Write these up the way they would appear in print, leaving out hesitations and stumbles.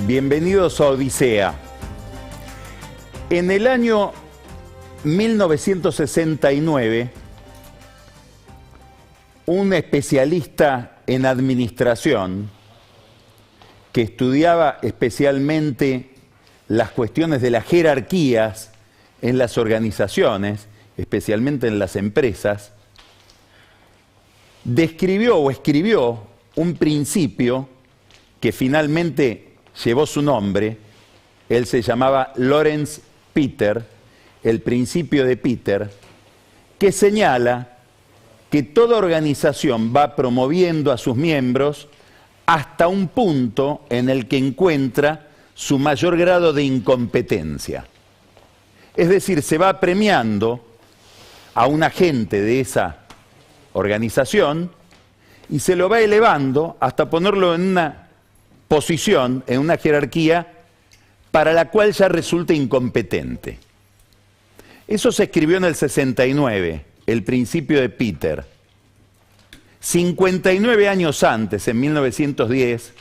Bienvenidos a Odisea. En el año 1969, un especialista en administración que estudiaba especialmente las cuestiones de las jerarquías en las organizaciones, especialmente en las empresas, describió o escribió un principio que finalmente llevó su nombre. Él se llamaba Lorenz Peter, el principio de Peter, que señala que toda organización va promoviendo a sus miembros hasta un punto en el que encuentra su mayor grado de incompetencia. Es decir, se va premiando a un agente de esa organización y se lo va elevando hasta ponerlo en una posición, en una jerarquía para la cual ya resulta incompetente. Eso se escribió en el 69, el principio de Peter. 59 años antes, en 1910,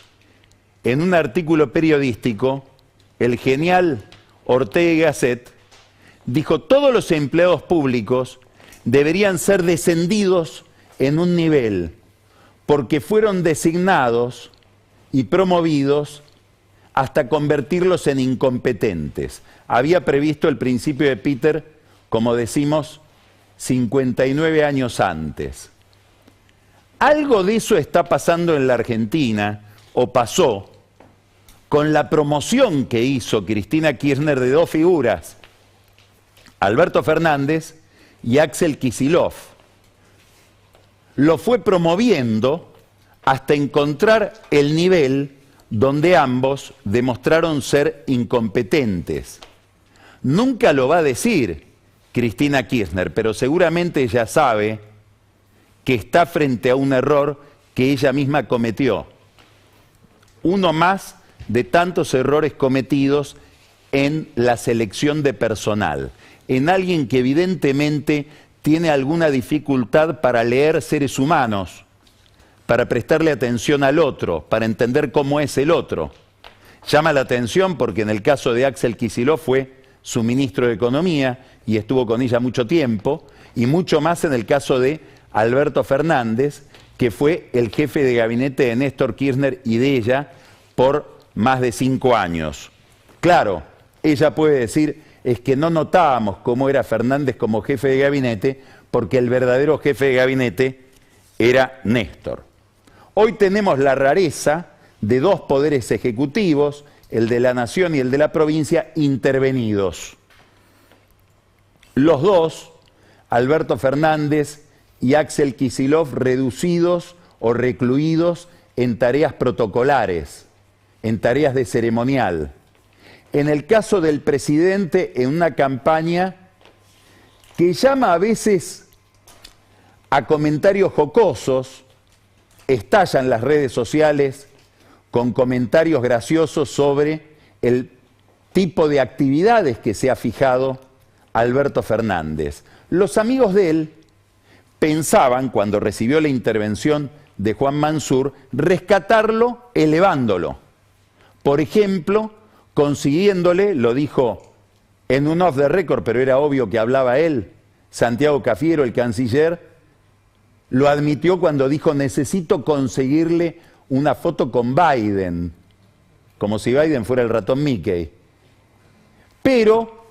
en un artículo periodístico, el genial Ortega y Gasset dijo: todos los empleados públicos deberían ser descendidos en un nivel, porque fueron designados y promovidos hasta convertirlos en incompetentes. Había previsto el principio de Peter, como decimos, 59 años antes. Algo de eso está pasando en la Argentina, o pasó, con la promoción que hizo Cristina Kirchner de dos figuras, Alberto Fernández y Axel Kicillof. Lo fue promoviendo hasta encontrar el nivel donde ambos demostraron ser incompetentes. Nunca lo va a decir Cristina Kirchner, pero seguramente ella sabe que está frente a un error que ella misma cometió. Uno más de tantos errores cometidos en la selección de personal, en alguien que evidentemente tiene alguna dificultad para leer seres humanos, para prestarle atención al otro, para entender cómo es el otro. Llama la atención porque en el caso de Axel Kicillof fue su ministro de Economía y estuvo con ella mucho tiempo, y mucho más en el caso de Alberto Fernández, que fue el jefe de gabinete de Néstor Kirchner y de ella por más de 5 años. Claro, ella puede decir: es que no notábamos cómo era Fernández como jefe de gabinete, porque el verdadero jefe de gabinete era Néstor. Hoy tenemos la rareza de dos poderes ejecutivos, el de la nación y el de la provincia, intervenidos. Los dos, Alberto Fernández y Axel Kicillof, reducidos o recluidos en tareas protocolares, en tareas de ceremonial. En el caso del presidente, en una campaña que llama a veces a comentarios jocosos, estallan las redes sociales con comentarios graciosos sobre el tipo de actividades que se ha fijado Alberto Fernández. Los amigos de él pensaban, cuando recibió la intervención de Juan Mansur, rescatarlo elevándolo. Por ejemplo, consiguiéndole, lo dijo en un off the record, pero era obvio que hablaba él, Santiago Cafiero, el canciller, lo admitió cuando dijo: necesito conseguirle una foto con Biden, como si Biden fuera el ratón Mickey. Pero,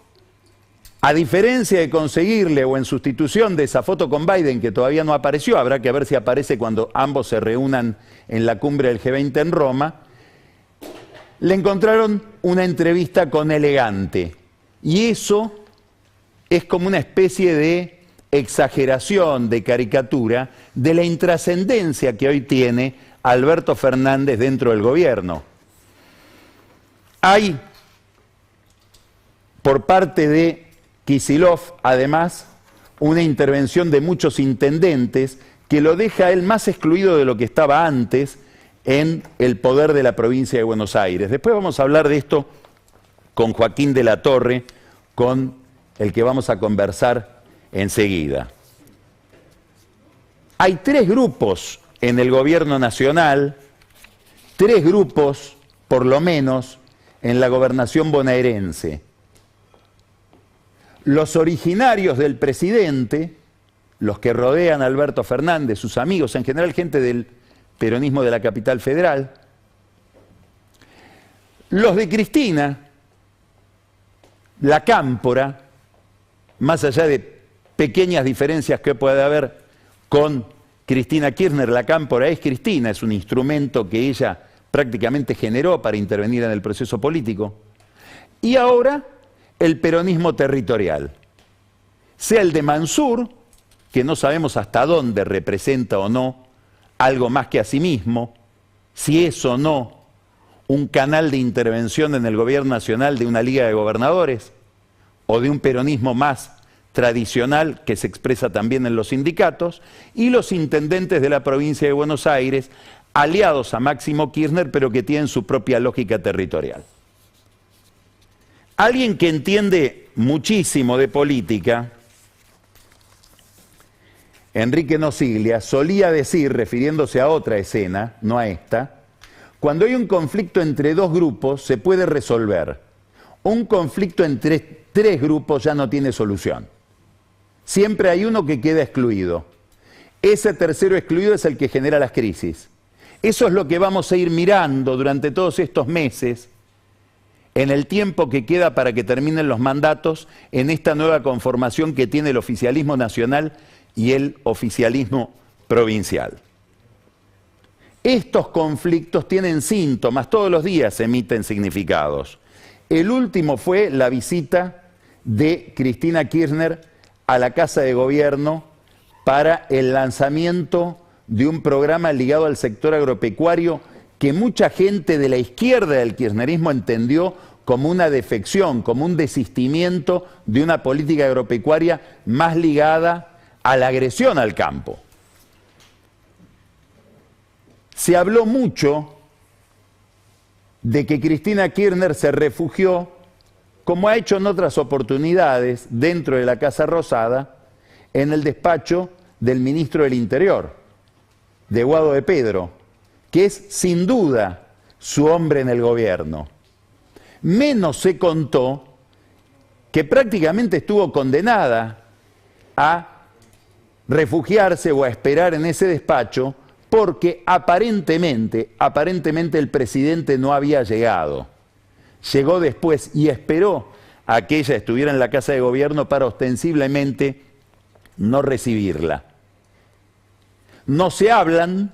a diferencia de conseguirle o en sustitución de esa foto con Biden, que todavía no apareció, habrá que ver si aparece cuando ambos se reúnan en la cumbre del G20 en Roma, le encontraron una entrevista con Elegante. Y eso es como una especie de exageración, de caricatura, de la intrascendencia que hoy tiene Alberto Fernández dentro del gobierno. Hay, por parte de Kicillof, además, una intervención de muchos intendentes que lo deja a él más excluido de lo que estaba antes en el poder de la provincia de Buenos Aires. Después vamos a hablar de esto con Joaquín de la Torre, con el que vamos a conversar enseguida. Hay 3 grupos en el gobierno nacional, 3 grupos por lo menos en la gobernación bonaerense. Los originarios del presidente, los que rodean a Alberto Fernández, sus amigos, en general gente del peronismo de la capital federal, los de Cristina, la cámpora, más allá de pequeñas diferencias que puede haber con Cristina Kirchner, la cámpora es Cristina, es un instrumento que ella prácticamente generó para intervenir en el proceso político. Y ahora el peronismo territorial, sea el de Mansur, que no sabemos hasta dónde representa o no algo más que a sí mismo, si es o no un canal de intervención en el gobierno nacional de una liga de gobernadores, o de un peronismo más tradicional que se expresa también en los sindicatos, y los intendentes de la provincia de Buenos Aires, aliados a Máximo Kirchner, pero que tienen su propia lógica territorial. Alguien que entiende muchísimo de política, Enrique Nosiglia, solía decir, refiriéndose a otra escena, no a esta, cuando hay un conflicto entre dos grupos se puede resolver. Un conflicto entre tres grupos ya no tiene solución. Siempre hay uno que queda excluido. Ese tercero excluido es el que genera las crisis. Eso es lo que vamos a ir mirando durante todos estos meses, en el tiempo que queda para que terminen los mandatos, en esta nueva conformación que tiene el oficialismo nacional y el oficialismo provincial. Estos conflictos tienen síntomas, todos los días se emiten significados. El último fue la visita de Cristina Kirchner a la Casa de Gobierno para el lanzamiento de un programa ligado al sector agropecuario que mucha gente de la izquierda del kirchnerismo entendió como una defección, como un desistimiento de una política agropecuaria más ligada a la agresión al campo. Se habló mucho de que Cristina Kirchner se refugió, como ha hecho en otras oportunidades dentro de la Casa Rosada, en el despacho del ministro del Interior, de Guado de Pedro, que es sin duda su hombre en el gobierno. Menos se contó que prácticamente estuvo condenada a refugiarse o a esperar en ese despacho porque aparentemente el presidente no había llegado. Llegó después y esperó a que ella estuviera en la Casa de Gobierno para ostensiblemente no recibirla. No se hablan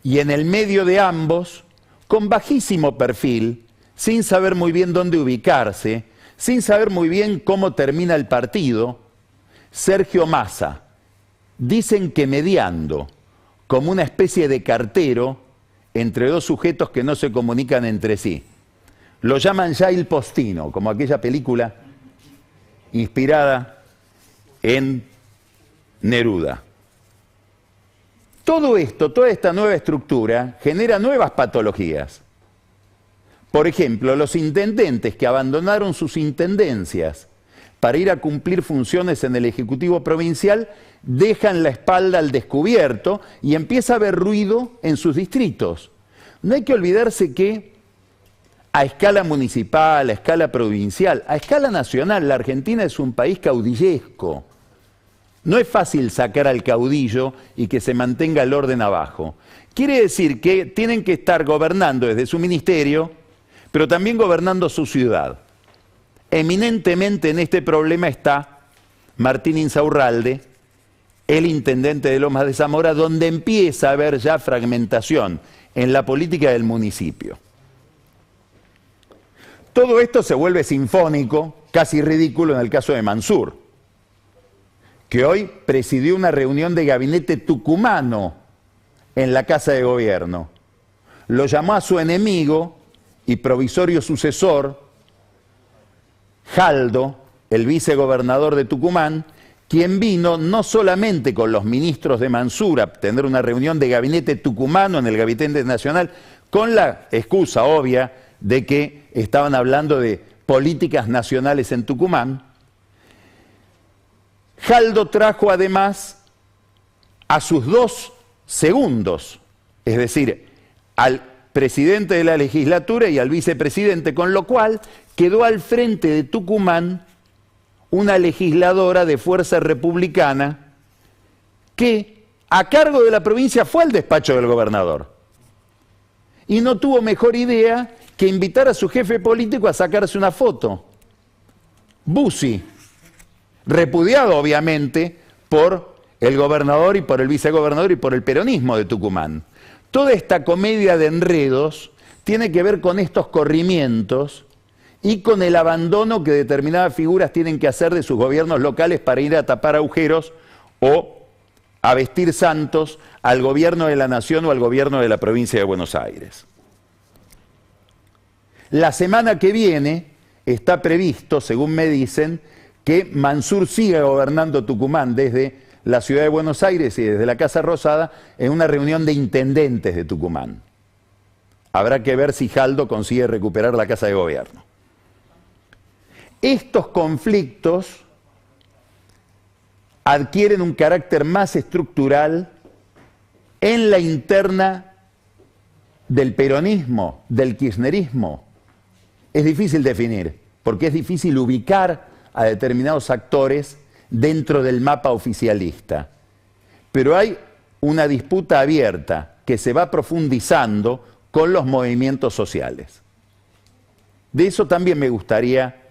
y en el medio de ambos, con bajísimo perfil, sin saber muy bien dónde ubicarse, sin saber muy bien cómo termina el partido, Sergio Massa, dicen que mediando, como una especie de cartero entre dos sujetos que no se comunican entre sí. Lo llaman ya Il Postino, como aquella película inspirada en Neruda. Todo esto, toda esta nueva estructura, genera nuevas patologías. Por ejemplo, los intendentes que abandonaron sus intendencias para ir a cumplir funciones en el Ejecutivo Provincial, dejan la espalda al descubierto y empieza a haber ruido en sus distritos. No hay que olvidarse que a escala municipal, a escala provincial, a escala nacional, la Argentina es un país caudillesco. No es fácil sacar al caudillo y que se mantenga el orden abajo. Quiere decir que tienen que estar gobernando desde su ministerio, pero también gobernando su ciudad. Eminentemente en este problema está Martín Insaurralde, el intendente de Lomas de Zamora, donde empieza a haber ya fragmentación en la política del municipio. Todo esto se vuelve sinfónico, casi ridículo en el caso de Mansur, que hoy presidió una reunión de gabinete tucumano en la Casa de Gobierno. Lo llamó a su enemigo y provisorio sucesor, Jaldo, el vicegobernador de Tucumán, quien vino no solamente con los ministros de Mansur a tener una reunión de gabinete tucumano en el Gabinete Nacional, con la excusa obvia de que estaban hablando de políticas nacionales en Tucumán. Jaldo trajo además a sus dos segundos, es decir, al presidente de la legislatura y al vicepresidente, con lo cual quedó al frente de Tucumán una legisladora de fuerza republicana que a cargo de la provincia fue al despacho del gobernador. Y no tuvo mejor idea que invitar a su jefe político a sacarse una foto. Bussi, repudiado obviamente por el gobernador y por el vicegobernador y por el peronismo de Tucumán. Toda esta comedia de enredos tiene que ver con estos corrimientos y con el abandono que determinadas figuras tienen que hacer de sus gobiernos locales para ir a tapar agujeros o a vestir santos al gobierno de la nación o al gobierno de la provincia de Buenos Aires. La semana que viene está previsto, según me dicen, que Mansur siga gobernando Tucumán desde la ciudad de Buenos Aires y desde la Casa Rosada en una reunión de intendentes de Tucumán. Habrá que ver si Jaldo consigue recuperar la Casa de Gobierno. Estos conflictos adquieren un carácter más estructural en la interna del peronismo, del kirchnerismo. Es difícil definir, porque es difícil ubicar a determinados actores dentro del mapa oficialista. Pero hay una disputa abierta que se va profundizando con los movimientos sociales. De eso también me gustaría,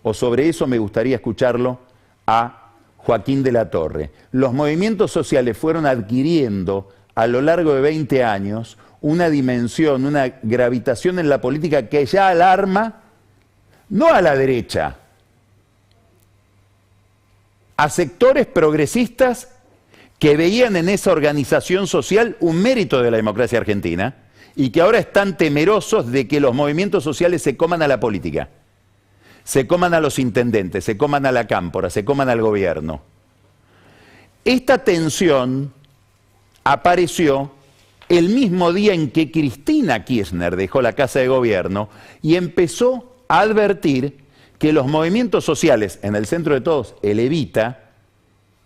o sobre eso me gustaría escucharlo a Joaquín de la Torre. Los movimientos sociales fueron adquiriendo a lo largo de 20 años una dimensión, una gravitación en la política que ya alarma, no a la derecha, a sectores progresistas que veían en esa organización social un mérito de la democracia argentina y que ahora están temerosos de que los movimientos sociales se coman a la política, se coman a los intendentes, se coman a la cámpora, se coman al gobierno. Esta tensión apareció el mismo día en que Cristina Kirchner dejó la Casa de Gobierno y empezó a advertir que los movimientos sociales, en el centro de todos, el Evita,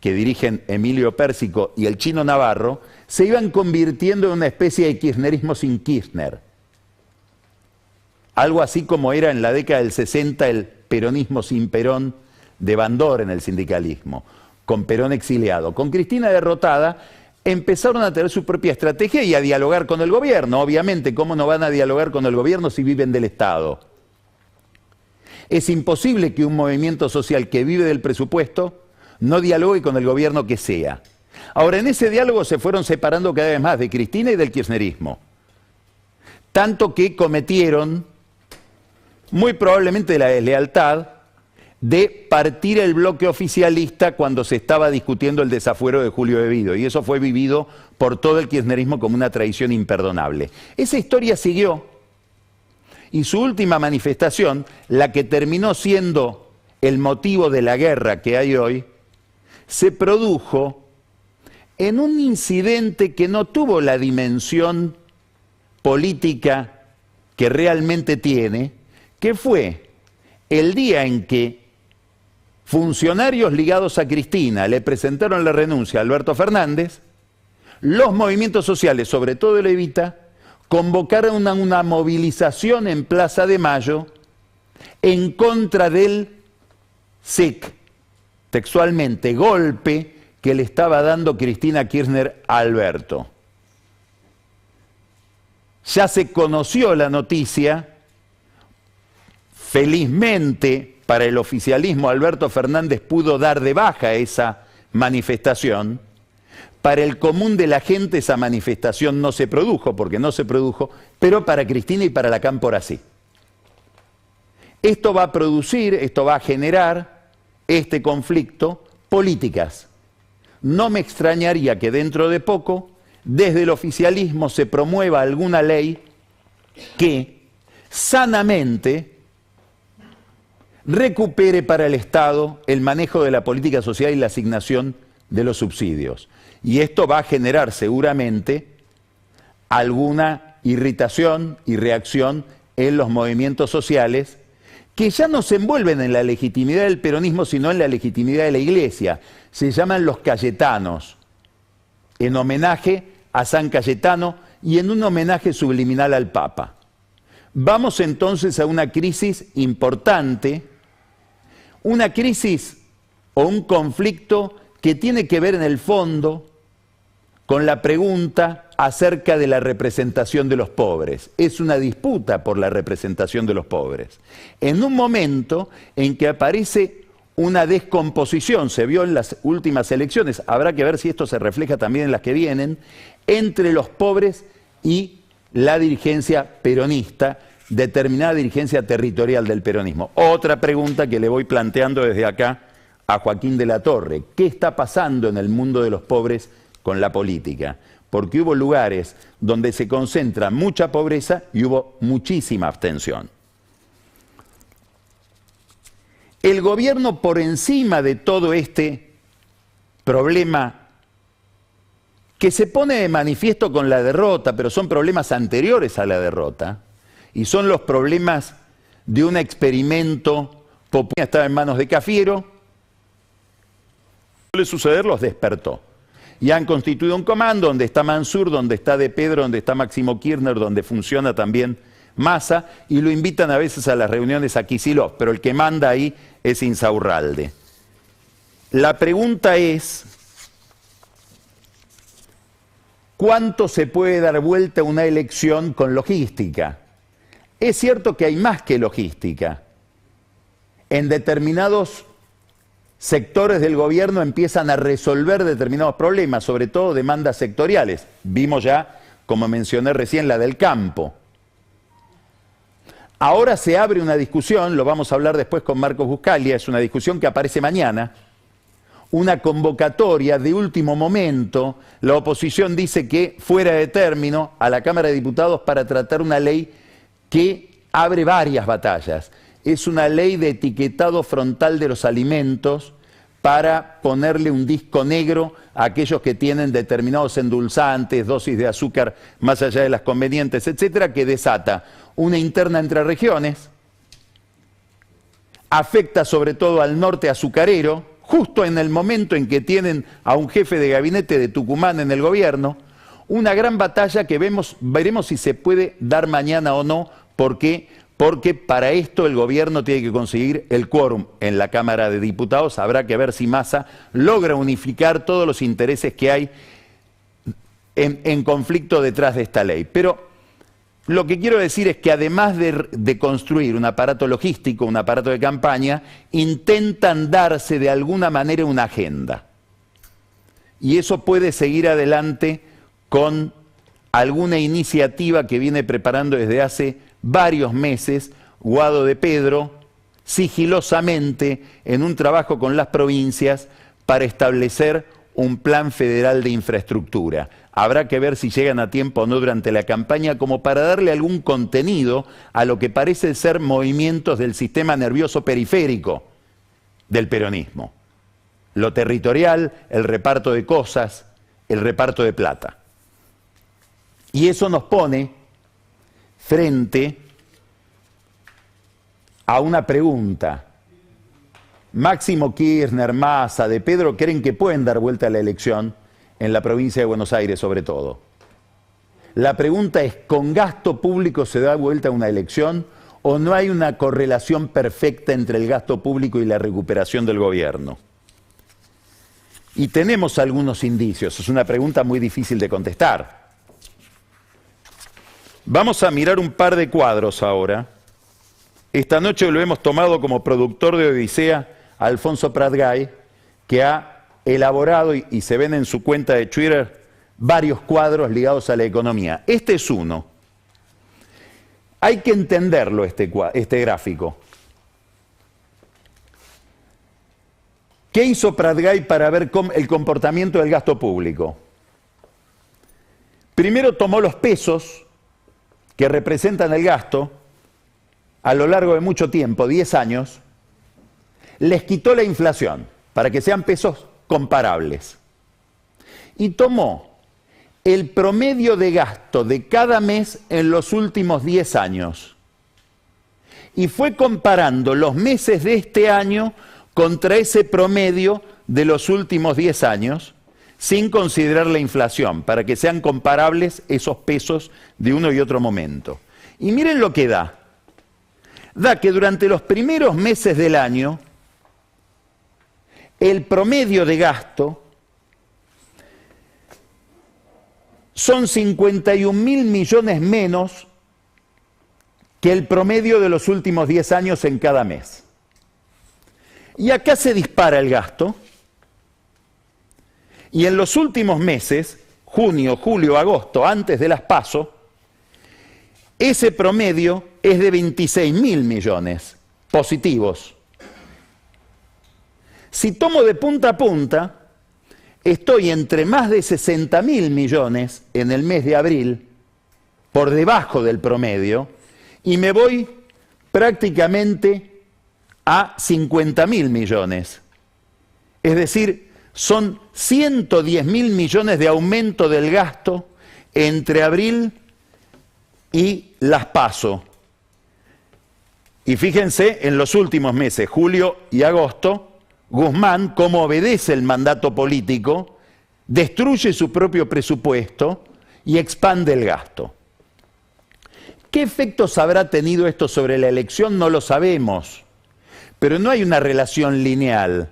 que dirigen Emilio Pérsico y el Chino Navarro, se iban convirtiendo en una especie de kirchnerismo sin Kirchner. Algo así como era en la década del 60 el peronismo sin Perón de Bandor en el sindicalismo, con Perón exiliado. Con Cristina derrotada, empezaron a tener su propia estrategia y a dialogar con el gobierno. Obviamente, ¿cómo no van a dialogar con el gobierno si viven del Estado? Es imposible que un movimiento social que vive del presupuesto no dialogue con el gobierno que sea. Ahora, en ese diálogo se fueron separando cada vez más de Cristina y del kirchnerismo. Tanto que cometieron, muy probablemente, la deslealtad de partir el bloque oficialista cuando se estaba discutiendo el desafuero de Julio Devido, y eso fue vivido por todo el kirchnerismo como una traición imperdonable. Esa historia siguió, y su última manifestación, la que terminó siendo el motivo de la guerra que hay hoy, se produjo en un incidente que no tuvo la dimensión política que realmente tiene, que fue el día en que funcionarios ligados a Cristina le presentaron la renuncia a Alberto Fernández, los movimientos sociales, sobre todo el Evita, convocaron una movilización en Plaza de Mayo en contra del SIC, textualmente, golpe que le estaba dando Cristina Kirchner a Alberto. Ya se conoció la noticia, felizmente para el oficialismo Alberto Fernández pudo dar de baja esa manifestación. Para el común de la gente esa manifestación no se produjo, porque no se produjo, pero para Cristina y para la cámpora sí. Esto va a producir, esto va a generar este conflicto, políticas. No me extrañaría que dentro de poco, desde el oficialismo se promueva alguna ley que sanamente recupere para el Estado el manejo de la política social y la asignación de los subsidios. Y esto va a generar seguramente alguna irritación y reacción en los movimientos sociales que ya no se envuelven en la legitimidad del peronismo, sino en la legitimidad de la Iglesia. Se llaman los Cayetanos, en homenaje a San Cayetano y en un homenaje subliminal al Papa. Vamos entonces a una crisis importante, una crisis o un conflicto que tiene que ver en el fondo con la pregunta acerca de la representación de los pobres. Es una disputa por la representación de los pobres. En un momento en que aparece una descomposición, se vio en las últimas elecciones, habrá que ver si esto se refleja también en las que vienen, entre los pobres y la dirigencia peronista, determinada dirigencia territorial del peronismo. Otra pregunta que le voy planteando desde acá a Joaquín de la Torre. ¿Qué está pasando en el mundo de los pobres con la política? Porque hubo lugares donde se concentra mucha pobreza y hubo muchísima abstención. El gobierno, por encima de todo este problema que se pone de manifiesto con la derrota, pero son problemas anteriores a la derrota, y son los problemas de un experimento popular, estaba en manos de Cafiero, suele suceder, los despertó. Y han constituido un comando donde está Mansur, donde está De Pedro, donde está Máximo Kirchner, donde funciona también Massa, y lo invitan a veces a las reuniones a Kicillof, pero el que manda ahí es Insaurralde. La pregunta es, ¿cuánto se puede dar vuelta a una elección con logística? Es cierto que hay más que logística. En determinados sectores del gobierno empiezan a resolver determinados problemas, sobre todo demandas sectoriales. Vimos ya, como mencioné recién, la del campo. Ahora se abre una discusión, lo vamos a hablar después con Marcos Buscaglia, es una discusión que aparece mañana, una convocatoria de último momento. La oposición dice que fuera de término a la Cámara de Diputados para tratar una ley que abre varias batallas. Es una ley de etiquetado frontal de los alimentos para ponerle un disco negro a aquellos que tienen determinados endulzantes, dosis de azúcar más allá de las convenientes, etcétera, que desata una interna entre regiones, afecta sobre todo al norte azucarero, justo en el momento en que tienen a un jefe de gabinete de Tucumán en el gobierno, una gran batalla que veremos si se puede dar mañana o no, porque para esto el gobierno tiene que conseguir el quórum en la Cámara de Diputados. Habrá que ver si Massa logra unificar todos los intereses que hay en conflicto detrás de esta ley. Pero lo que quiero decir es que además de construir un aparato logístico, un aparato de campaña, intentan darse de alguna manera una agenda. Y eso puede seguir adelante con alguna iniciativa que viene preparando desde hace varios meses Guado de Pedro, sigilosamente en un trabajo con las provincias para establecer un plan federal de infraestructura. Habrá que ver si llegan a tiempo o no durante la campaña, como para darle algún contenido a lo que parece ser movimientos del sistema nervioso periférico del peronismo. Lo territorial, el reparto de cosas, el reparto de plata. Y eso nos pone frente a una pregunta. Máximo Kirchner, Massa, De Pedro creen que pueden dar vuelta a la elección en la provincia de Buenos Aires sobre todo. La pregunta es, ¿con gasto público se da vuelta a una elección o no hay una correlación perfecta entre el gasto público y la recuperación del gobierno? Y tenemos algunos indicios, es una pregunta muy difícil de contestar. Vamos a mirar un par de cuadros ahora. Esta noche lo hemos tomado como productor de Odisea a Alfonso Pratgay, que ha elaborado y se ven en su cuenta de Twitter varios cuadros ligados a la economía. Este es uno. Hay que entenderlo este gráfico. ¿Qué hizo Pratgay para ver el comportamiento del gasto público? Primero tomó los pesos que representan el gasto a lo largo de mucho tiempo, 10 años, les quitó la inflación para que sean pesos comparables. Y tomó el promedio de gasto de cada mes en los últimos 10 años. Y fue comparando los meses de este año contra ese promedio de los últimos 10 años, sin considerar la inflación, para que sean comparables esos pesos de uno y otro momento. Y miren lo que da. Da que durante los primeros meses del año, el promedio de gasto son 51.000 millones menos que el promedio de los últimos 10 años en cada mes. Y acá se dispara el gasto, y en los últimos meses, junio, julio, agosto, antes de las PASO, ese promedio es de 26.000 millones positivos. Si tomo de punta a punta, estoy entre más de 60.000 millones en el mes de abril, por debajo del promedio, y me voy prácticamente a 50.000 millones. Es decir, son 110.000 millones de aumento del gasto entre abril y las PASO. Y fíjense, en los últimos meses, julio y agosto, Guzmán, como obedece el mandato político, destruye su propio presupuesto y expande el gasto. ¿Qué efectos habrá tenido esto sobre la elección? No lo sabemos, pero no hay una relación lineal,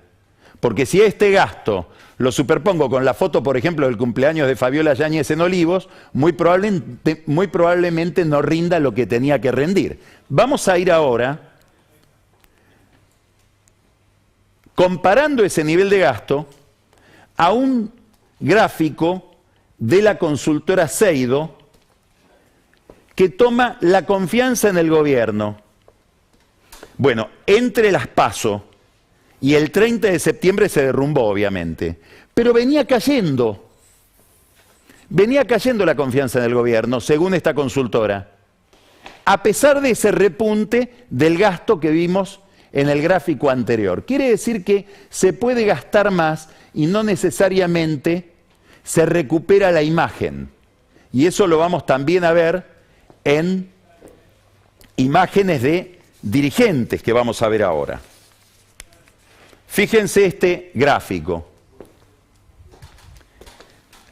porque si este gasto lo superpongo con la foto, por ejemplo, del cumpleaños de Fabiola Yáñez en Olivos, muy probablemente no rinda lo que tenía que rendir. Vamos a ir ahora comparando ese nivel de gasto a un gráfico de la consultora Seido que toma la confianza en el gobierno. Bueno, entre las PASO y el 30 de septiembre se derrumbó, obviamente, pero venía cayendo la confianza en el gobierno, según esta consultora, a pesar de ese repunte del gasto que vimos en el gráfico anterior. Quiere decir que se puede gastar más y no necesariamente se recupera la imagen. Y eso lo vamos también a ver en imágenes de dirigentes que vamos a ver ahora. Fíjense este gráfico.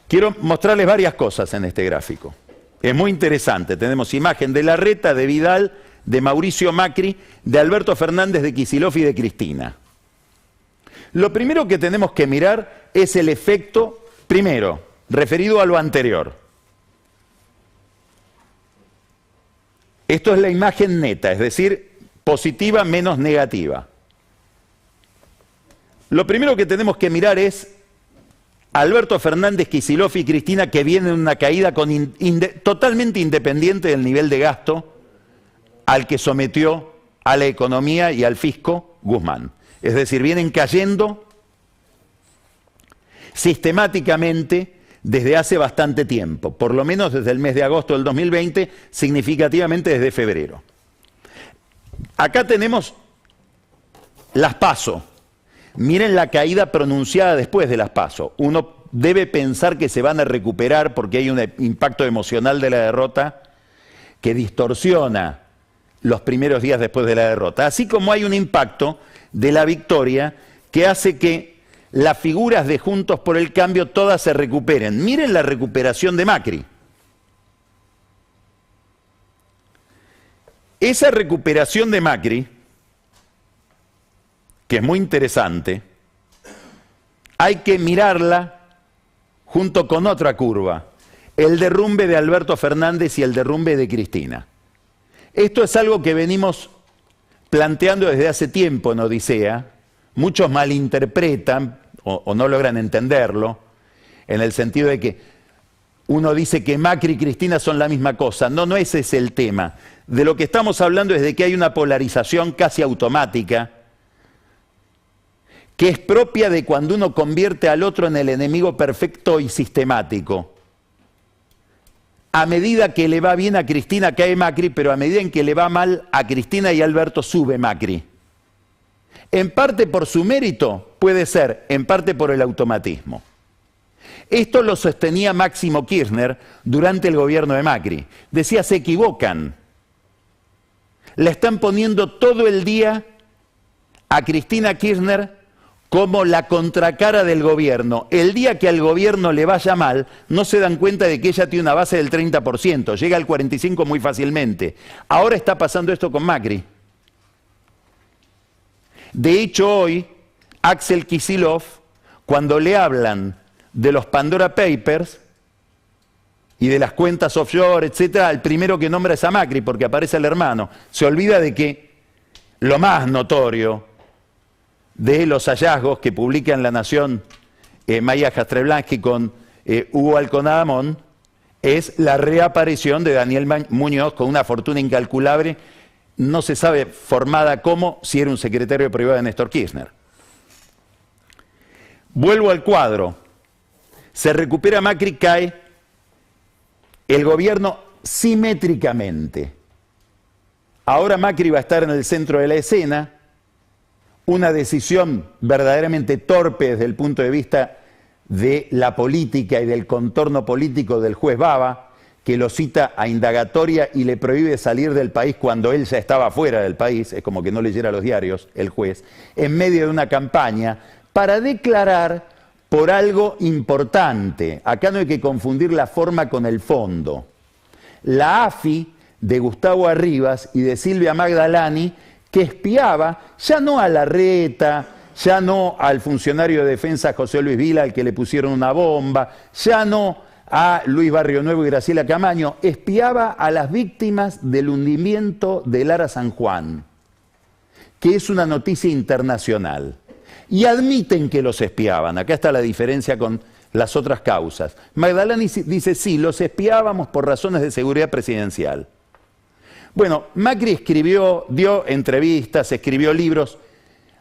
Quiero mostrarles varias cosas en este gráfico. Es muy interesante. Tenemos imagen de Larreta, de Vidal, de Mauricio Macri, de Alberto Fernández, de Kicillof y de Cristina. Lo primero que tenemos que mirar es el efecto, primero, referido a lo anterior. Esto es la imagen neta, es decir, positiva menos negativa. Lo primero que tenemos que mirar es Alberto Fernández, Kicillof y Cristina, que vienen en una caída totalmente independiente del nivel de gasto al que sometió a la economía y al fisco Guzmán. Es decir, vienen cayendo sistemáticamente desde hace bastante tiempo, por lo menos desde el mes de agosto del 2020, significativamente desde febrero. Acá tenemos las PASO. Miren la caída pronunciada después de las PASO. Uno debe pensar que se van a recuperar porque hay un impacto emocional de la derrota que distorsiona los primeros días después de la derrota. Así como hay un impacto de la victoria que hace que las figuras de Juntos por el Cambio todas se recuperen. Miren la recuperación de Macri. Esa recuperación de Macri, que es muy interesante, hay que mirarla junto con otra curva, el derrumbe de Alberto Fernández y el derrumbe de Cristina. Esto es algo que venimos planteando desde hace tiempo en Odisea. Muchos malinterpretan o no logran entenderlo, en el sentido de que uno dice que Macri y Cristina son la misma cosa. No, no ese es el tema. De lo que estamos hablando es de que hay una polarización casi automática que es propia de cuando uno convierte al otro en el enemigo perfecto y sistemático. A medida que le va bien a Cristina cae Macri, pero a medida en que le va mal a Cristina y a Alberto sube Macri. En parte por su mérito, puede ser, en parte por el automatismo. Esto lo sostenía Máximo Kirchner durante el gobierno de Macri. Decía, se equivocan. La están poniendo todo el día a Cristina Kirchner como la contracara del gobierno. El día que al gobierno le vaya mal, no se dan cuenta de que ella tiene una base del 30%, llega al 45% muy fácilmente. Ahora está pasando esto con Macri. De hecho, hoy, Axel Kicillof, cuando le hablan de los Pandora Papers y de las cuentas offshore, etcétera, el primero que nombra es a Macri, porque aparece el hermano. Se olvida de que lo más notorio de los hallazgos que publica en La Nación Maya Jastrzeblanski con Hugo Alconadamón es la reaparición de Daniel Muñoz con una fortuna incalculable, no se sabe formada cómo, si era un secretario privado de Néstor Kirchner. Vuelvo al cuadro. Se recupera Macri, cae el gobierno simétricamente. Ahora Macri va a estar en el centro de la escena, una decisión verdaderamente torpe desde el punto de vista de la política y del contorno político del juez Baba, que lo cita a indagatoria y le prohíbe salir del país cuando él ya estaba fuera del país, es como que no leyera los diarios el juez, en medio de una campaña para declarar por algo importante. Acá no hay que confundir la forma con el fondo. La AFI de Gustavo Arribas y de Silvia Magdalani, que espiaba ya no a Larreta, ya no al funcionario de defensa José Luis Vila, al que le pusieron una bomba, ya no a Luis Barrio Nuevo y Graciela Camaño, espiaba a las víctimas del hundimiento del Ara San Juan, que es una noticia internacional. Y admiten que los espiaban. Acá está la diferencia con las otras causas. Magdalani dice, sí, los espiábamos por razones de seguridad presidencial. Bueno, Macri escribió, dio entrevistas, escribió libros,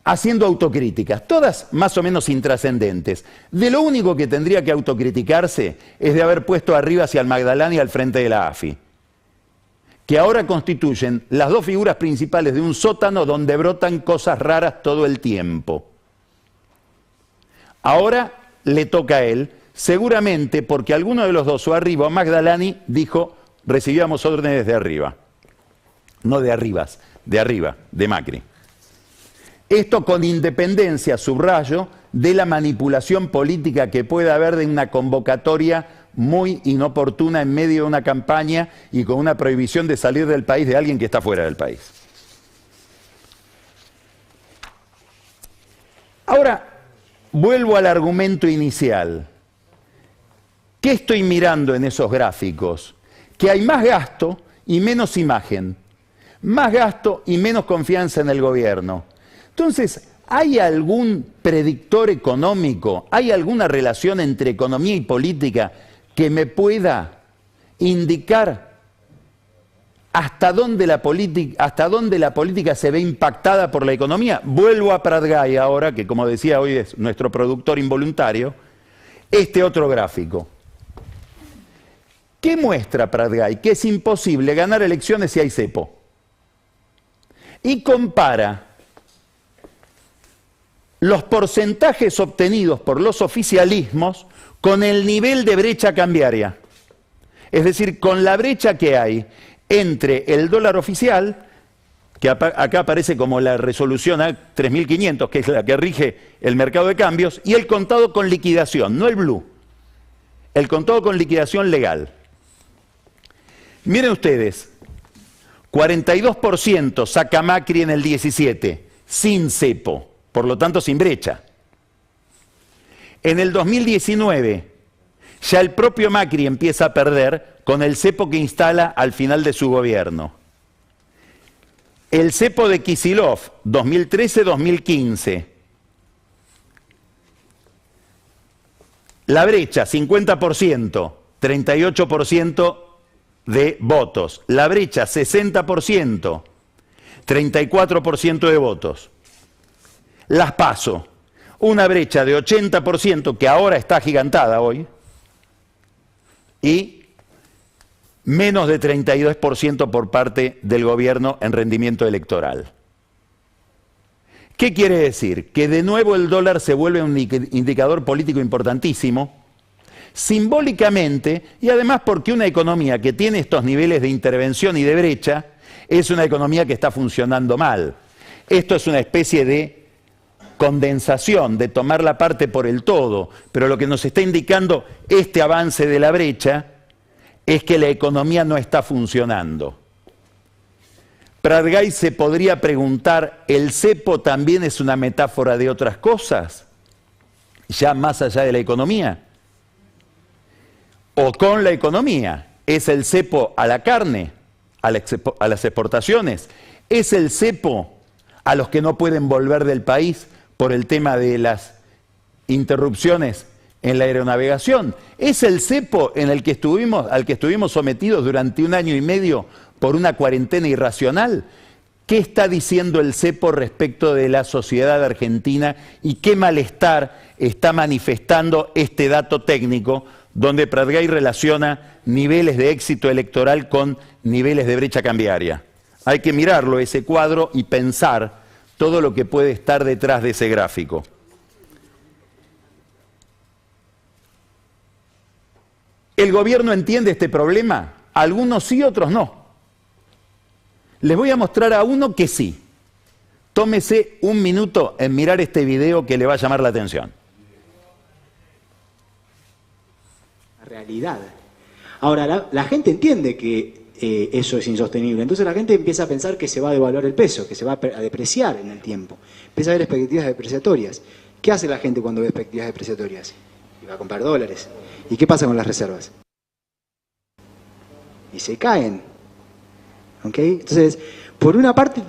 haciendo autocríticas, todas más o menos intrascendentes. De lo único que tendría que autocriticarse es de haber puesto a Arribas y al Magdalani al frente de la AFI, que ahora constituyen las dos figuras principales de un sótano donde brotan cosas raras todo el tiempo. Ahora le toca a él, seguramente porque alguno de los dos, o Arriba o Magdalani, dijo, recibíamos órdenes de arriba. No de Arribas, de arriba, de Macri. Esto con independencia, subrayo, de la manipulación política que puede haber de una convocatoria muy inoportuna en medio de una campaña y con una prohibición de salir del país de alguien que está fuera del país. Ahora, vuelvo al argumento inicial. ¿Qué estoy mirando en esos gráficos? Que hay más gasto y menos imagen. Más gasto y menos confianza en el gobierno. Entonces, ¿hay algún predictor económico, hay alguna relación entre economía y política que me pueda indicar hasta dónde la política se ve impactada por la economía? Vuelvo a Prat-Gay ahora, que como decía hoy es nuestro productor involuntario, este otro gráfico. ¿Qué muestra Prat-Gay? Que es imposible ganar elecciones si hay cepo. Y compara los porcentajes obtenidos por los oficialismos con el nivel de brecha cambiaria. Es decir, con la brecha que hay entre el dólar oficial, que acá aparece como la resolución a 3.500, que es la que rige el mercado de cambios, y el contado con liquidación, no el blue, el contado con liquidación legal. Miren ustedes, 42% saca Macri en el 17, sin cepo, por lo tanto sin brecha. En el 2019, ya el propio Macri empieza a perder con el cepo que instala al final de su gobierno. El cepo de Kicillof, 2013-2015. La brecha, 50%, 38% de votos. La brecha, 60%, 34% de votos. Las PASO, una brecha de 80% que ahora está agigantada hoy y menos de 32% por parte del gobierno en rendimiento electoral. ¿Qué quiere decir? Que de nuevo el dólar se vuelve un indicador político importantísimo, simbólicamente, y además porque una economía que tiene estos niveles de intervención y de brecha es una economía que está funcionando mal. Esto es una especie de condensación, de tomar la parte por el todo, pero lo que nos está indicando este avance de la brecha es que la economía no está funcionando. Pratgay se podría preguntar, ¿el cepo también es una metáfora de otras cosas? Ya más allá de la economía. O con la economía. ¿Es el cepo a la carne, a las exportaciones? ¿Es el cepo a los que no pueden volver del país por el tema de las interrupciones en la aeronavegación? ¿Es el cepo al que estuvimos sometidos durante 1 año y medio por una cuarentena irracional? ¿Qué está diciendo el cepo respecto de la sociedad argentina y qué malestar está manifestando este dato técnico donde Pratgay relaciona niveles de éxito electoral con niveles de brecha cambiaria? Hay que mirarlo, ese cuadro, y pensar todo lo que puede estar detrás de ese gráfico. ¿El gobierno entiende este problema? Algunos sí, otros no. Les voy a mostrar a uno que sí. Tómese 1 minuto en mirar este video que le va a llamar la atención. La realidad. Ahora, la gente entiende que eso es insostenible. Entonces la gente empieza a pensar que se va a devaluar el peso, que se va a depreciar en el tiempo. Empieza a haber expectativas depreciatorias. ¿Qué hace la gente cuando ve expectativas depreciatorias? Y va a comprar dólares. ¿Y qué pasa con las reservas? Y se caen. ¿Ok? Entonces, por una parte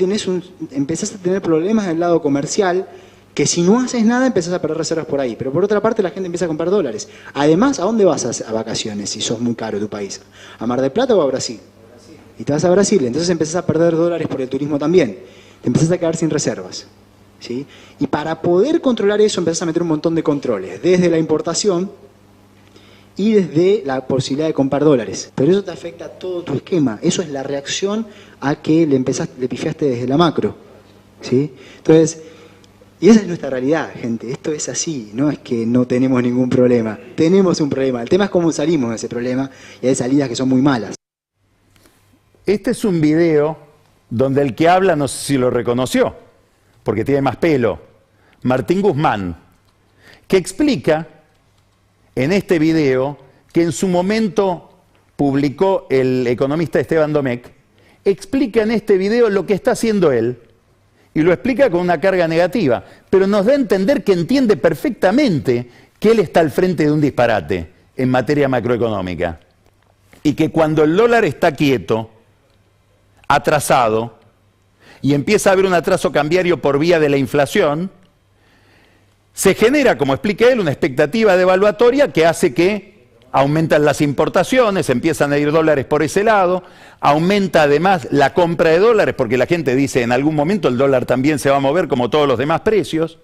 empezás a tener problemas del lado comercial, que si no haces nada empezás a perder reservas por ahí. Pero por otra parte la gente empieza a comprar dólares. Además, ¿a dónde vas a vacaciones si sos muy caro tu país? ¿A Mar del Plata o a Brasil? Y te vas a Brasil, entonces empezás a perder dólares por el turismo también. Te empezás a quedar sin reservas. ¿Sí? Y para poder controlar eso empezás a meter un montón de controles, desde la importación y desde la posibilidad de comprar dólares. Pero eso te afecta a todo tu esquema. Eso es la reacción a que le pifiaste desde la macro. ¿Sí? Entonces, y esa es nuestra realidad, gente. Esto es así. No es que no tenemos ningún problema. Tenemos un problema. El tema es cómo salimos de ese problema. Y hay salidas que son muy malas. Este es un video donde el que habla, no sé si lo reconoció, porque tiene más pelo, Martín Guzmán, que explica en este video que en su momento publicó el economista Esteban Domecq, explica en este video lo que está haciendo él y lo explica con una carga negativa, pero nos da a entender que entiende perfectamente que él está al frente de un disparate en materia macroeconómica y que cuando el dólar está quieto, atrasado, y empieza a haber un atraso cambiario por vía de la inflación, se genera, como explica él, una expectativa devaluatoria que hace que aumentan las importaciones, empiezan a ir dólares por ese lado, aumenta además la compra de dólares, porque la gente dice en algún momento el dólar también se va a mover como todos los demás precios,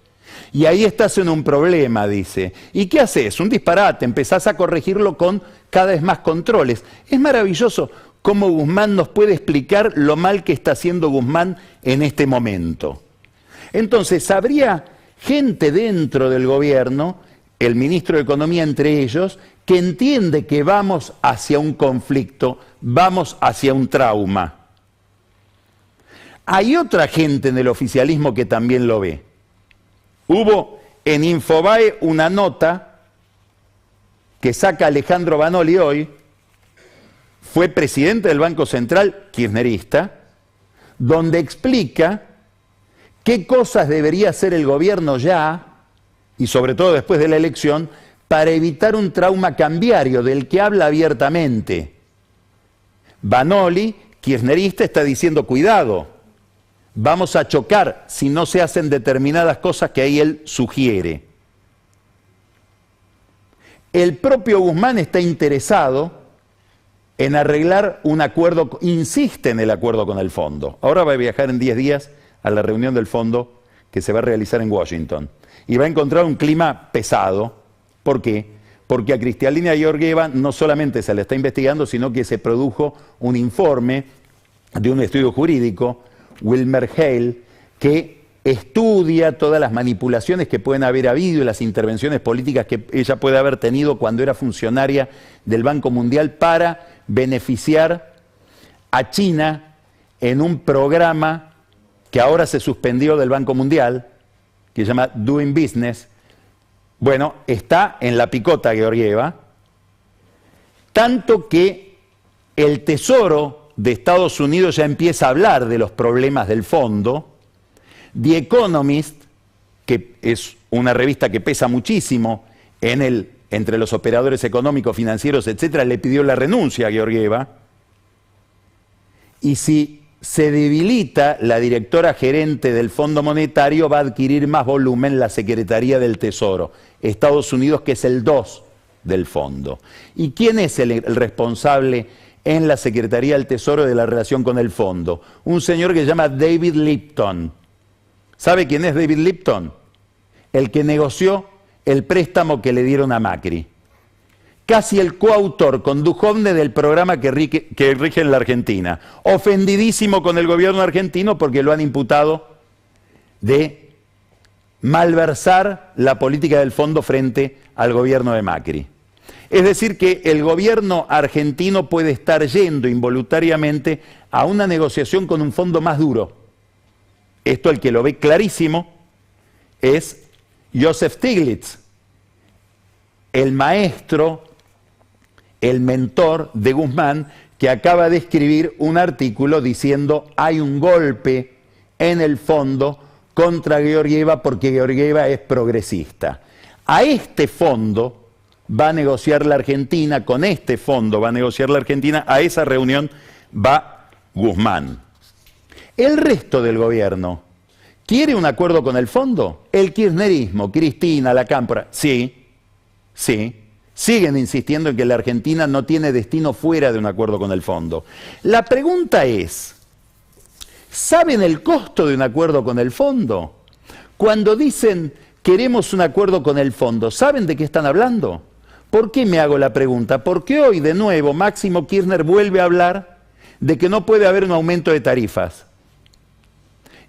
y ahí estás en un problema, dice. ¿Y qué haces? Un disparate, empezás a corregirlo con cada vez más controles. Es maravilloso cómo Guzmán nos puede explicar lo mal que está haciendo Guzmán en este momento. Entonces, habría gente dentro del gobierno, el ministro de Economía entre ellos, que entiende que vamos hacia un conflicto, vamos hacia un trauma. Hay otra gente en el oficialismo que también lo ve. Hubo en Infobae una nota que saca Alejandro Vanoli hoy, fue presidente del Banco Central kirchnerista, donde explica qué cosas debería hacer el gobierno ya, y sobre todo después de la elección, para evitar un trauma cambiario del que habla abiertamente. Vanoli, kirchnerista, está diciendo, cuidado, vamos a chocar si no se hacen determinadas cosas que ahí él sugiere. El propio Guzmán está interesado en arreglar un acuerdo, insiste en el acuerdo con el fondo. Ahora va a viajar en 10 días a la reunión del fondo que se va a realizar en Washington. Y va a encontrar un clima pesado. ¿Por qué? Porque a Cristalina Georgieva no solamente se la está investigando, sino que se produjo un informe de un estudio jurídico, Wilmer Hale, que estudia todas las manipulaciones que pueden haber habido y las intervenciones políticas que ella puede haber tenido cuando era funcionaria del Banco Mundial para beneficiar a China en un programa que ahora se suspendió del Banco Mundial, que se llama Doing Business, bueno, está en la picota Georgieva, tanto que el Tesoro de Estados Unidos ya empieza a hablar de los problemas del fondo. The Economist, que es una revista que pesa muchísimo entre los operadores económicos, financieros, etcétera, le pidió la renuncia a Georgieva. Y si se debilita la directora gerente del Fondo Monetario, va a adquirir más volumen la Secretaría del Tesoro, Estados Unidos, que es el 2 del fondo. ¿Y quién es el responsable en la Secretaría del Tesoro de la relación con el fondo? Un señor que se llama David Lipton. ¿Sabe quién es David Lipton? El que negoció el préstamo que le dieron a Macri. Casi el coautor con Duhovne del programa que rige en la Argentina. Ofendidísimo con el gobierno argentino porque lo han imputado de malversar la política del fondo frente al gobierno de Macri. Es decir, que el gobierno argentino puede estar yendo involuntariamente a una negociación con un fondo más duro. Esto, el que lo ve clarísimo es Joseph Stiglitz, el maestro, el mentor de Guzmán, que acaba de escribir un artículo diciendo hay un golpe en el fondo contra Georgieva porque Georgieva es progresista. A este fondo va a negociar la Argentina, con este fondo va a negociar la Argentina, a esa reunión va Guzmán. El resto del gobierno, ¿quiere un acuerdo con el fondo? El kirchnerismo, Cristina, la Cámpora, sí, sí. Siguen insistiendo en que la Argentina no tiene destino fuera de un acuerdo con el fondo. La pregunta es, ¿saben el costo de un acuerdo con el fondo? Cuando dicen queremos un acuerdo con el fondo, ¿saben de qué están hablando? ¿Por qué me hago la pregunta? Porque hoy de nuevo Máximo Kirchner vuelve a hablar de que no puede haber un aumento de tarifas.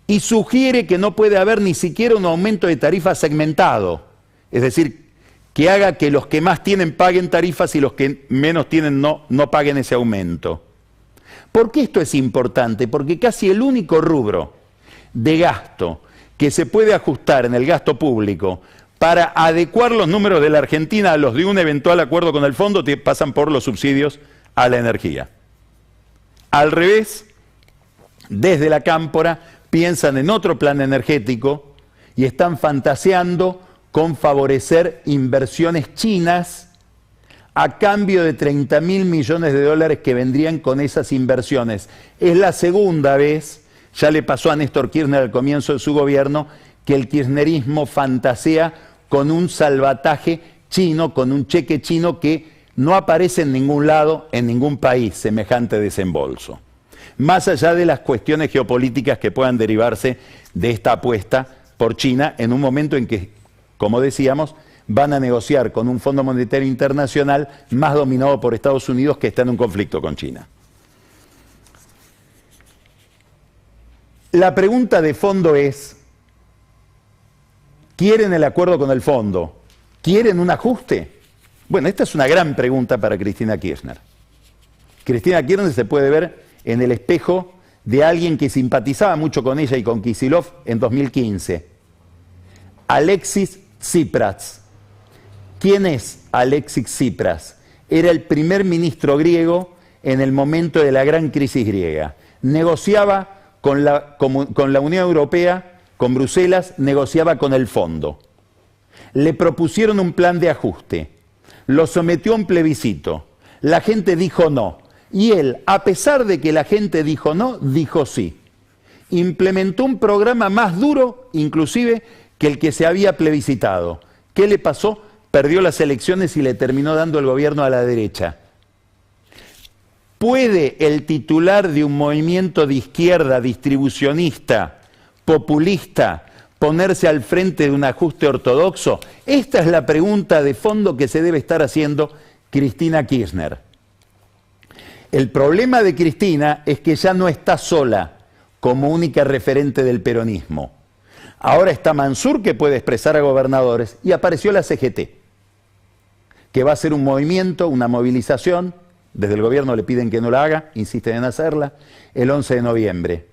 Y sugiere que no puede haber ni siquiera un aumento de tarifas segmentado. Es decir, que haga que los que más tienen paguen tarifas y los que menos tienen no paguen ese aumento. ¿Por qué esto es importante? Porque casi el único rubro de gasto que se puede ajustar en el gasto público para adecuar los números de la Argentina a los de un eventual acuerdo con el fondo pasan por los subsidios a la energía. Al revés, desde la Cámpora piensan en otro plan energético y están fantaseando con favorecer inversiones chinas a cambio de 30.000 millones de dólares que vendrían con esas inversiones. Es la segunda vez, ya le pasó a Néstor Kirchner al comienzo de su gobierno, que el kirchnerismo fantasea con un salvataje chino, con un cheque chino que no aparece en ningún lado, en ningún país, semejante desembolso. Más allá de las cuestiones geopolíticas que puedan derivarse de esta apuesta por China en un momento en que, como decíamos, van a negociar con un Fondo Monetario Internacional más dominado por Estados Unidos, que está en un conflicto con China. La pregunta de fondo es, ¿quieren el acuerdo con el fondo? ¿Quieren un ajuste? Bueno, esta es una gran pregunta para Cristina Kirchner. Cristina Kirchner se puede ver en el espejo de alguien que simpatizaba mucho con ella y con Kicillof en 2015. Alexis Tsipras. ¿Quién es Alexis Tsipras? Era el primer ministro griego en el momento de la gran crisis griega. Negociaba con la Unión Europea, con Bruselas, negociaba con el fondo. Le propusieron un plan de ajuste. Lo sometió a un plebiscito. La gente dijo no. Y él, a pesar de que la gente dijo no, dijo sí. Implementó un programa más duro, inclusive, que el que se había plebiscitado. ¿Qué le pasó? Perdió las elecciones y le terminó dando el gobierno a la derecha. ¿Puede el titular de un movimiento de izquierda distribucionista, populista, ponerse al frente de un ajuste ortodoxo? Esta es la pregunta de fondo que se debe estar haciendo Cristina Kirchner. El problema de Cristina es que ya no está sola como única referente del peronismo. Ahora está Mansur, que puede expresar a gobernadores, y apareció la CGT, que va a ser un movimiento, una movilización, desde el gobierno le piden que no la haga, insisten en hacerla, el 11 de noviembre,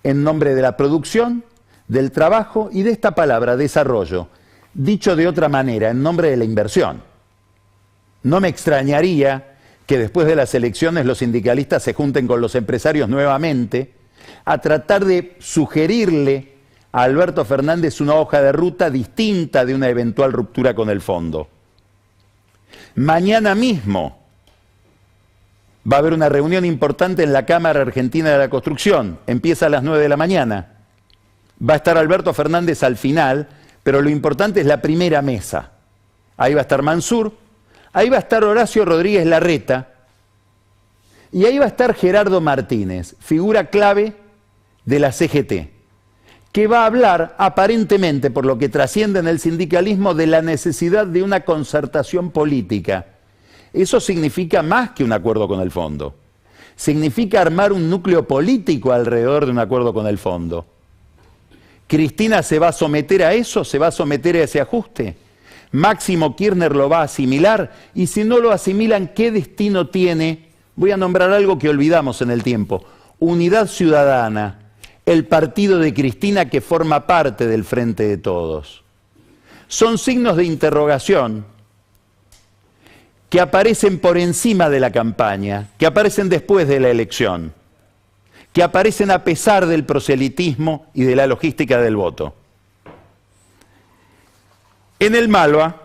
en nombre de la producción, del trabajo y de esta palabra, desarrollo, dicho de otra manera, en nombre de la inversión. No me extrañaría que después de las elecciones los sindicalistas se junten con los empresarios nuevamente a tratar de sugerirle a Alberto Fernández una hoja de ruta distinta de una eventual ruptura con el fondo. Mañana mismo va a haber una reunión importante en la Cámara Argentina de la Construcción. Empieza a las 9 de la mañana. Va a estar Alberto Fernández al final, pero lo importante es la primera mesa. Ahí va a estar Mansur, ahí va a estar Horacio Rodríguez Larreta y ahí va a estar Gerardo Martínez, figura clave de la CGT, que va a hablar aparentemente, por lo que trasciende en el sindicalismo, de la necesidad de una concertación política. Eso significa más que un acuerdo con el fondo. Significa armar un núcleo político alrededor de un acuerdo con el fondo. ¿Cristina se va a someter a eso? ¿Se va a someter a ese ajuste? ¿Máximo Kirchner lo va a asimilar? Y si no lo asimilan, ¿qué destino tiene? Voy a nombrar algo que olvidamos en el tiempo. Unidad Ciudadana, el partido de Cristina que forma parte del Frente de Todos. Son signos de interrogación que aparecen por encima de la campaña, que aparecen después de la elección, que aparecen a pesar del proselitismo y de la logística del voto. En el Malva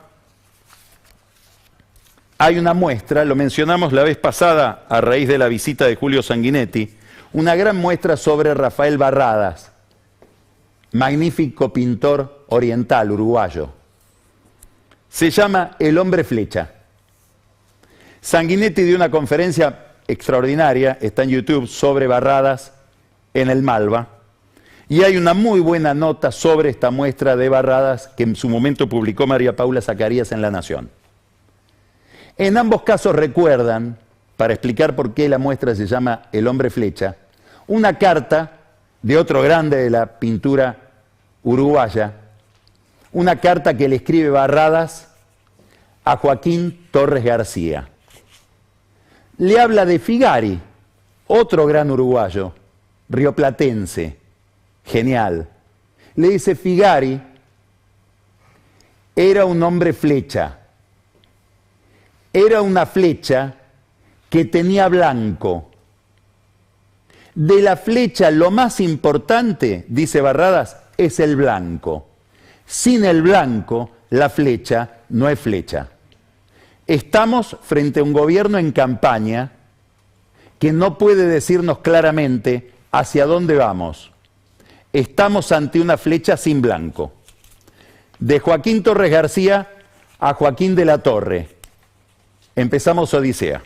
hay una muestra, lo mencionamos la vez pasada a raíz de la visita de Julio Sanguinetti, una gran muestra sobre Rafael Barradas, magnífico pintor oriental uruguayo. Se llama El hombre flecha. Sanguinetti dio una conferencia extraordinaria, está en YouTube, sobre Barradas en el Malva, y hay una muy buena nota sobre esta muestra de Barradas que en su momento publicó María Paula Zacarías en La Nación. En ambos casos recuerdan, para explicar por qué la muestra se llama El hombre flecha, una carta de otro grande de la pintura uruguaya, una carta que le escribe Barradas a Joaquín Torres García. Le habla de Figari, otro gran uruguayo, rioplatense, genial. Le dice: Figari era un hombre flecha, era una flecha que tenía blanco. De la flecha lo más importante, dice Barradas, es el blanco. Sin el blanco, la flecha no es flecha. Estamos frente a un gobierno en campaña que no puede decirnos claramente hacia dónde vamos. Estamos ante una flecha sin blanco. De Joaquín Torres García a Joaquín de la Torre. Empezamos Odisea.